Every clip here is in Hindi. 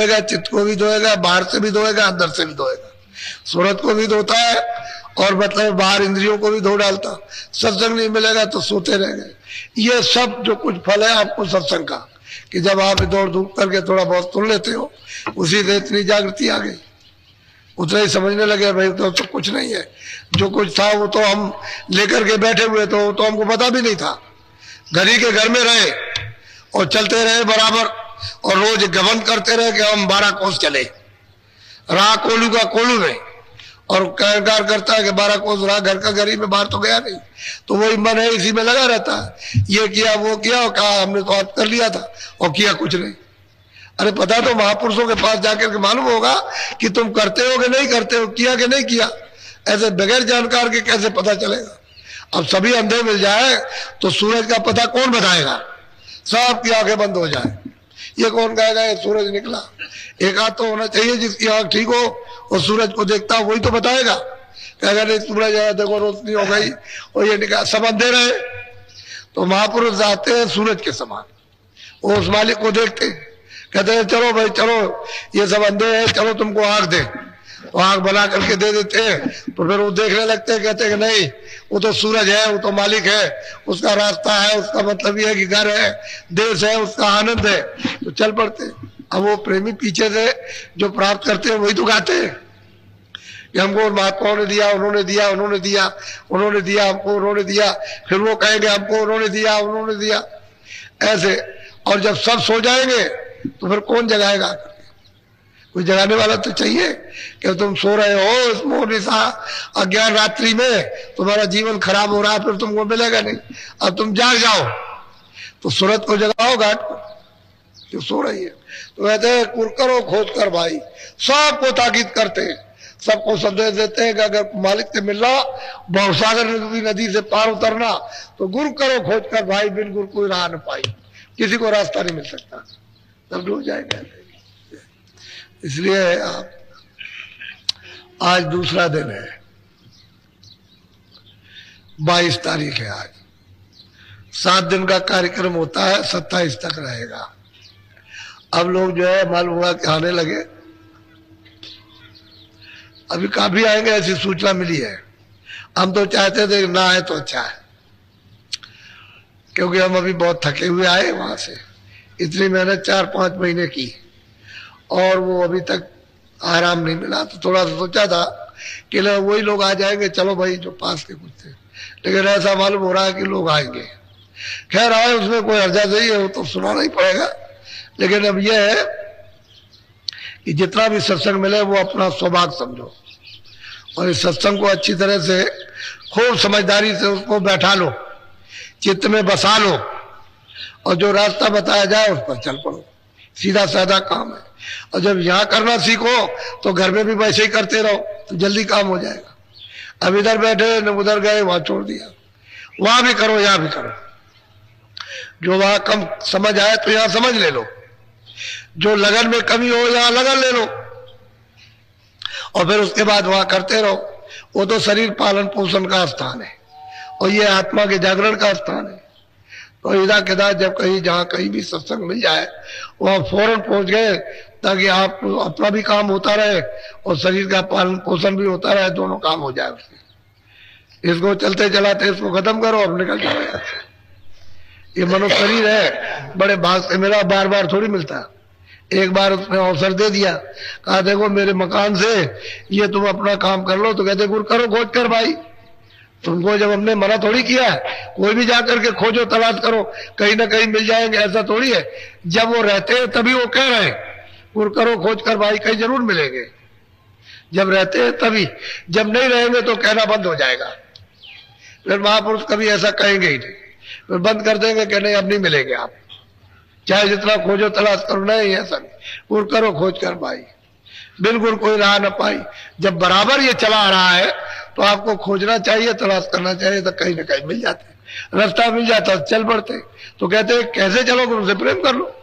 धोएगा, चित्त को भी धोएगा, बाहर से भी धोएगा, अंदर से भी धोएगा, सूरत को भी धोता है और मतलब बाहर इंद्रियों को भी धो डालता। सत्संग नहीं मिलेगा तो सोते रह गए। ये सब जो कुछ फल है आपको सत्संग का, कि जब आप दौड़ धूप करके थोड़ा बहुत सुन लेते हो, उसी से इतनी जागृति आ गई, उतना ही समझने लगे भाई तो कुछ नहीं है, जो कुछ था वो तो हम लेकर के बैठे हुए तो हमको पता भी नहीं था। घर ही के घर में रहे और चलते रहे बराबर, और रोज गमन करते रहे कि हम 12 कोस चले, रहा कोलू का कोलू में, और कार करता है कि 12 कोस रहा घर का घर ही में, बाहर तो गया नहीं। तो वही मन है, इसी में लगा रहता है, ये किया वो किया, और कहा हमने तो आज कर लिया था और किया कुछ नहीं। अरे पता तो महापुरुषों के पास जाकर के मालूम होगा कि तुम करते हो कि नहीं करते हो, किया कि नहीं किया। ऐसे बगैर जानकार के कैसे पता चलेगा। अब सभी अंधे मिल जाए तो सूरज का पता कौन बताएगा, सबकी आंखें बंद हो जाए, ये कौन कहेगा ये सूरज निकला। एक हाथ तो होना चाहिए जिसकी आंख ठीक हो और सूरज को देखता हो, वही तो बताएगा। कहेगा नहीं सूरज है, देखो रोशनी हो गई और ये निकला, सब अंधे रहे। तो महापुरुष आते हैं सूरज के समान, वो उस मालिक को देखते हैं, कहते हैं चलो भाई चलो, ये सब अंधे हैं, चलो तुमको आंख दे, तो आंख बना करके दे देते हैं। तो फिर वो देखने लगते हैं, कहते हैं कि नहीं वो तो सूरज है, वो तो मालिक है, उसका रास्ता है, उसका मतलब ये है कि घर है, देश है, उसका आनंद है, तो चल पड़ते। अब वो प्रेमी पीछे से जो प्राप्त करते हैं वही तो गाते हैं कि हमको महात्माओं ने दिया, उन्होंने दिया, उन्होंने दिया, उन्होंने दिया हमको, उन्होंने दिया, फिर वो कहेंगे हमको उन्होंने दिया, उन्होंने दिया, ऐसे। और जब सब सो जाएंगे तो फिर कौन जगाएगा, कोई जगाने वाला तो चाहिए कि तुम सो रहे हो इस मोह निशा अज्ञान रात्रि में, तुम्हारा जीवन खराब हो रहा है, फिर तुमको मिलेगा नहीं। अब तुम जाग जाओ तो सूरत को जगाओ, घाट पर जो सो रही है। तो कहते हैं कुरकरो खोज कर भाई, सबको ताकीद करते हैं, सबको संदेश देते हैं कि अगर मालिक से मिलना, भवसागर नदी से पार उतरना, तो गुरु करो खोज कर भाई, बिन गुरु कोई राह न पाई, किसी को रास्ता नहीं मिल सकता, तब डूब जाएगा। इसलिए आप आज दूसरा दिन है, 22 तारीख है आज, 7 दिन का कार्यक्रम होता है, 27 तक रहेगा। अब लोग जो है मालूम हुआ कि आने लगे, अभी काफी आएंगे ऐसी सूचना मिली है। हम तो चाहते थे ना आए तो अच्छा है, क्योंकि हम अभी बहुत थके हुए आए वहां से, इतनी मेहनत 4-5 महीने की और वो अभी तक आराम नहीं मिला। तो थोड़ा सा सोचा था कि वही लोग आ जाएंगे, चलो भाई जो पास के कुछ थे, लेकिन ऐसा मालूम हो रहा है कि लोग आएंगे। खैर आए, उसमें कोई हर्जा नहीं है, वो तो सुनाना ही पड़ेगा। लेकिन अब यह है कि जितना भी सत्संग मिले वो अपना सौभाग्य समझो, और इस सत्संग को अच्छी तरह से खूब समझदारी से उसको बैठा लो, चित्त में बसा लो, और जो रास्ता बताया जाए उस पर चल पड़ो। सीधा साधा काम है। और जब यहाँ करना सीखो तो घर में भी वैसे ही करते रहो तो जल्दी काम हो जाएगा। अब इधर बैठे न उधर गए, वहां छोड़ दिया, वहां भी करो यहाँ भी करो। जो वहां कम समझ आए तो यहाँ समझ ले लो, जो लगन में कमी हो यहाँ लगन ले लो, और फिर उसके बाद वहां करते रहो। वो तो शरीर पालन पोषण का स्थान है और ये आत्मा के जागरण का स्थान है। तो इधर किधर जब कहीं जहां कहीं भी सत्संग मिल जाए वहां फौरन पहुंच गए, ताकि आप अपना भी काम होता रहे और शरीर का पालन पोषण भी होता रहे, दोनों काम हो जाए उसके। इसको चलते चलाते इसको खत्म करो, अब निकल जाओ यहाँ से। ये मनुष्य शरीर है, बड़े भाग से मिला, बार बार थोड़ी मिलता। एक बार उसने अवसर दे दिया, कहा देखो मेरे मकान से ये तुम अपना काम कर लो, तो कहते गुरु करो खोज कर भाई, तुमको जब हमने मना थोड़ी किया है, कोई भी जाकर के खोजो तलाश करो, कहीं ना कहीं मिल जाएंगे, ऐसा थोड़ी है। जब वो रहते हैं तभी वो कह रहे हैं गुरु करो खोज कर भाई, कहीं जरूर मिलेंगे। जब रहते हैं तभी, जब नहीं रहेंगे तो कहना बंद हो जाएगा। फिर महापुरुष कभी ऐसा कहेंगे ही नहीं, फिर बंद कर देंगे कि नहीं अब नहीं मिलेंगे आप, चाहे जितना खोजो तलाश करो, नहीं ऐसा नहीं, गुरु करो खोज कर भाई, बिल्कुल कोई राह न पाई। जब बराबर ये चला आ रहा है तो आपको खोजना चाहिए, तलाश करना चाहिए, तो कहीं ना कहीं मिल जाते, रास्ता मिल जाता, चल पड़ते। तो कहते हैं कैसे चलोगे, उनसे प्रेम कर लो,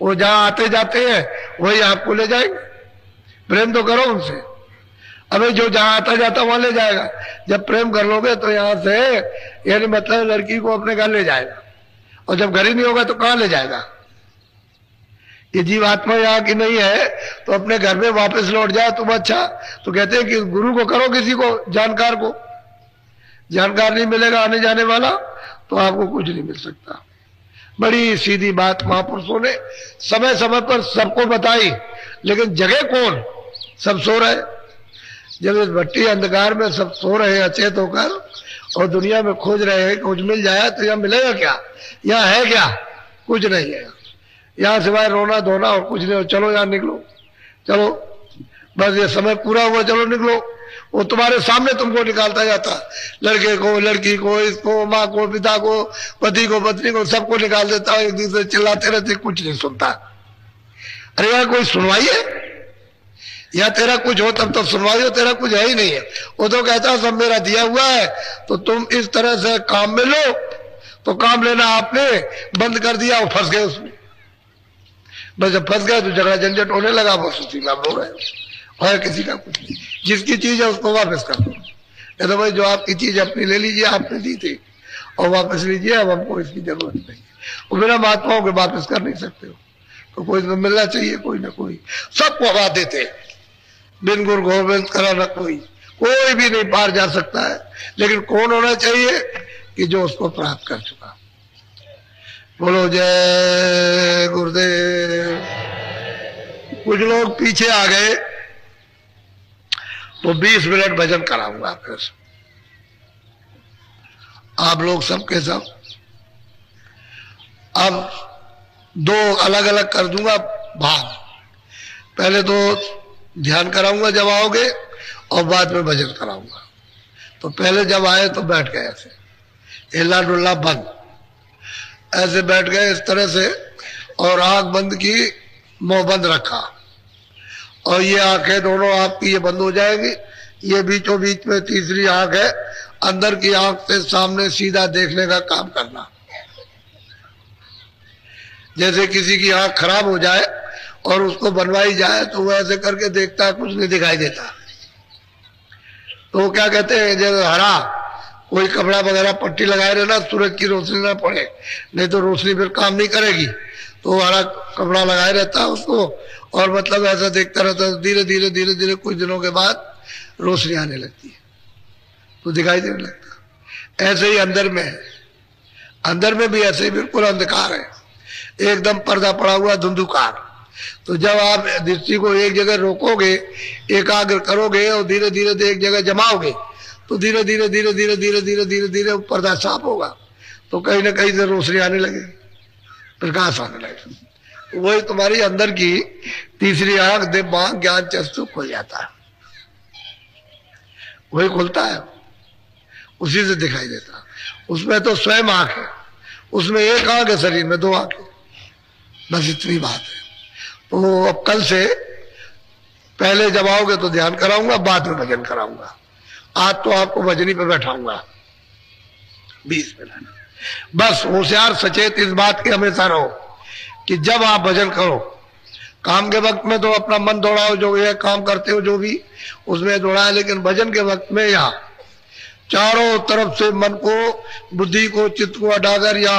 वो जहां आते जाते हैं वही आपको ले जाएंगे, प्रेम तो करो उनसे। अबे जो जहां आता जाता वहां ले जाएगा, जब प्रेम कर लोगे तो यहां से यानी मतलब लड़की को अपने घर ले जाएगा, और जब घर ही नहीं होगा तो कहां ले जाएगा। ये जीवात्मा यहाँ की नहीं है तो अपने घर में वापस लौट जाए तुम अच्छा। तो कहते हैं कि गुरु को करो, किसी को जानकार को, जानकार नहीं मिलेगा आने जाने वाला तो आपको कुछ नहीं मिल सकता। बड़ी सीधी बात महापुरुषों ने समय समय पर सबको बताई, लेकिन जगह कौन? सब सो रहे। जब इस भट्टी अंधकार में सब सो रहे अचेत होकर और दुनिया में खोज रहे हैं, कुछ मिल जाए तो यहाँ मिलेगा क्या? यहाँ है क्या? कुछ नहीं है यहाँ सिवाय रोना धोना और कुछ नहीं। चलो यहाँ निकलो, चलो बस ये समय पूरा हुआ, चलो निकलो। वो तुम्हारे सामने तुमको निकालता जाता, लड़के को, लड़की को, इसको, माँ को, पिता को, पति को, पत्नी को, सबको निकाल देता। एक दूसरे चिल्लाते रहते, कुछ नहीं सुनता। अरे यार कोई सुनवाई है? या तेरा कुछ हो तब तो सुनवाई हो, तेरा कुछ है ही नहीं है। वो तो कहता सब मेरा दिया हुआ है, तो तुम इस तरह से काम में लो। तो काम लेना आपने बंद कर दिया और फंस गए उसमें। बस जब फंस गए तो झगड़ा झंझट होने लगा, बस उसी में रो रहे हो और किसी का कुछ नहीं। जिसकी चीज है उसको वापस कर दो। नहीं तो भाई जो आपकी चीज अपनी ले लीजिए, आपने दी थी और वापस लीजिए, अब हमको इसकी जरूरत नहीं है। वो बिना महात्माओं के वापस कर नहीं सकते हो, तो कोई तो मिलना चाहिए, कोई ना कोई। सबको हवा देते, बिन गुरु गोविंद करा न कोई भी नहीं पार जा सकता है। लेकिन कौन होना चाहिए? कि जो उसको प्राप्त कर चुका। बोलो जय गुरुदेव। कुछ लोग पीछे आ गए तो 20 मिनट भजन कराऊंगा फिर। आप लोग सबके सब अब 2 अलग अलग कर दूंगा भाग। पहले तो ध्यान कराऊंगा जब आओगे और बाद में भजन कराऊंगा। तो पहले जब आए तो बैठ गए ऐसे, हिला डुल्ला बंद, ऐसे बैठ गए इस तरह से, और आंख बंद की, मुंह बंद रखा, और ये आंखें दोनों आपकी ये बंद हो जाएंगी। ये बीचों बीच में तीसरी आंख है, अंदर की आंख से सामने सीधा देखने का काम करना। जैसे किसी की आंख खराब हो जाए और उसको बनवाई जाए तो वो ऐसे करके देखता है, कुछ नहीं दिखाई देता। तो वो क्या कहते हैं, जैसे हरा कोई कपड़ा वगैरह पट्टी लगाए रहना, सूरज की रोशनी ना पड़े, नहीं तो रोशनी फिर काम नहीं करेगी। तो हरा कपड़ा लगाए रहता है उसको, और मतलब ऐसा देखता रहता है। धीरे धीरे धीरे धीरे कुछ दिनों के बाद रोशनी आने लगती है तो दिखाई देने लगता। ऐसे ही अंदर में है, अंदर में भी ऐसे ही बिल्कुल अंधकार है, एकदम पर्दा पड़ा हुआ धुंधुकार। तो जब आप दृष्टि को एक जगह रोकोगे, एकाग्र करोगे और धीरे धीरे एक जगह जमाओगे, तो धीरे धीरे धीरे धीरे धीरे धीरे धीरे धीरे पर्दा साफ होगा। तो कहीं ना कहीं से रोशनी आने लगेगी, प्रकाश आने लगेगा। वही तुम्हारी अंदर की तीसरी आंख दिमाग ज्ञान चक्षु खुल जाता है, वही खुलता है, उसी से दिखाई देता है। उसमें तो स्वयं आंख है, उसमें एक आंख है, शरीर में 2 आंखें, बस इतनी बात है। तो अब कल से पहले जब आओगे तो ध्यान कराऊंगा, बाद में भजन कराऊंगा। आज तो आपको भजनी पे बैठाऊंगा 20 मिनट। बस होशियार सचेत इस बात के हमेशा रहो कि जब आप भजन करो, काम के वक्त में तो अपना मन दौड़ाओ, जो ये काम करते हो जो भी उसमें दौड़ाए, लेकिन भजन के वक्त में यहाँ चारों तरफ से मन को, बुद्धि को, चित्त को हटाकर या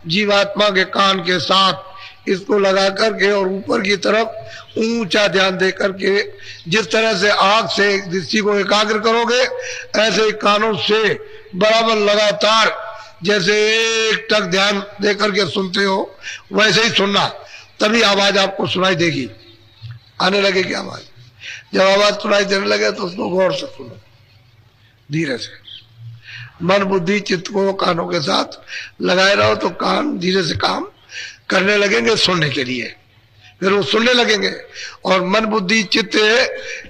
जीवात्मा के कान के साथ इसको लगा करके और ऊपर की तरफ ऊंचा ध्यान दे करके, जिस तरह से आंख से दृष्टि को एकाग्र करोगे, ऐसे ही कानों से बराबर लगातार जैसे एक टक ध्यान दे करके सुनते हो, वैसे ही सुनना। तभी आवाज आपको सुनाई देगी, आने लगेगी आवाज। जब आवाज सुनाई देने लगे तो उसको गौर से सुनो, धीरे से। मन बुद्धि चित्त को कानों के साथ लगाए रहो तो कान धीरे से काम करने लगेंगे सुनने के लिए, फिर वो सुनने लगेंगे। और मन बुद्धि चित्त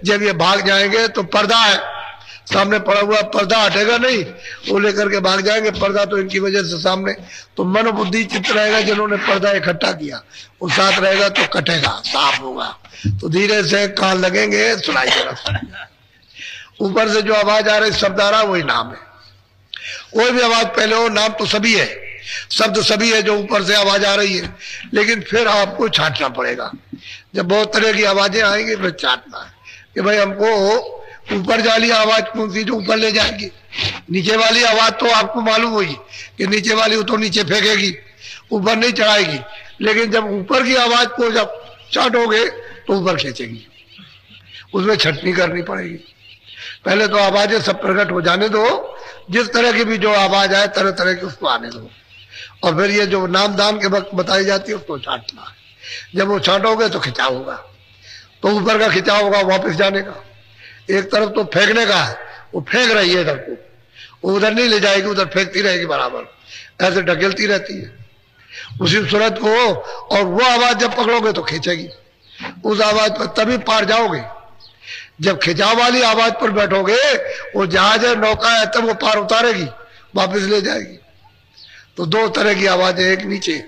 जब ये भाग जाएंगे तो पर्दा है, सामने पड़ा हुआ पर्दा हटेगा नहीं, वो लेकर के भाग जाएंगे। पर्दा तो इनकी वजह से सामने, तो मन बुद्धि चित्त रहेगा, जिन्होंने पर्दा इकट्ठा किया वो साथ रहेगा तो कटेगा, साफ होगा। तो धीरे से कान लगेंगे, सुनाई देगा। ऊपर से जो आवाज आ रही शब्द आ रहा, वही नाम है। कोई भी आवाज पहले हो, नाम तो सभी है, शब्द सभी है जो ऊपर से आवाज आ रही है, लेकिन फिर आपको छांटना पड़ेगा। जब बहुत तरह की आवाजें आएंगी फिर छांटना है कि भाई हमको ऊपर वाली आवाज कौन सी जो ऊपर ले जाएगी, नीचे वाली आवाज तो आपको मालूम होगी कि नीचे वाली तो नीचे फेंकेगी, ऊपर नहीं चढ़ाएगी। लेकिन जब ऊपर की आवाज को जब चाटोगे तो ऊपर खींचेगी, उसमें छटनी करनी पड़ेगी। पहले तो आवाजें सब प्रकट हो जाने दो, जिस तरह की भी जो आवाज आए तरह तरह की उसको आने दो, और फिर ये जो नाम दान के वक्त बताई जाती है उसको छांटना है। जब वो छांटोगे तो खिंचाव होगा, तो ऊपर का खिंचाव होगा वापस जाने का। एक तरफ तो फेंकने का है, वो फेंक रही है इधर को, वो उधर नहीं ले जाएगी, उधर फेंकती रहेगी बराबर, ऐसे ढकेलती रहती है उसी सूरत को। और वो आवाज जब पकड़ोगे तो खींचेगी, उस आवाज पर तभी पार जाओगे। जब खिंचाव वाली आवाज पर बैठोगे, वो जहाज है नौका है, तब वो पार उतारेगी, वापस ले जाएगी। तो दो तरह की आवाजें, एक नीचे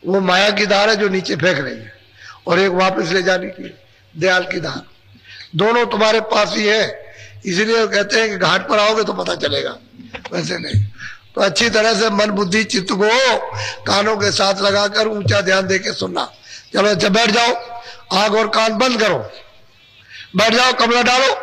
वो माया की धार है जो नीचे फेंक रही है, और एक वापस ले जाने की दयाल की धार। दोनों तुम्हारे पास ही है, इसलिए कहते हैं कि घाट पर आओगे तो पता चलेगा, वैसे नहीं। तो अच्छी तरह से मन बुद्धि चित्त को कानों के साथ लगाकर ऊंचा ध्यान देके सुनना। चलो अच्छा बैठ जाओ, आंख और कान बंद करो, बैठ जाओ, कमरा डालो।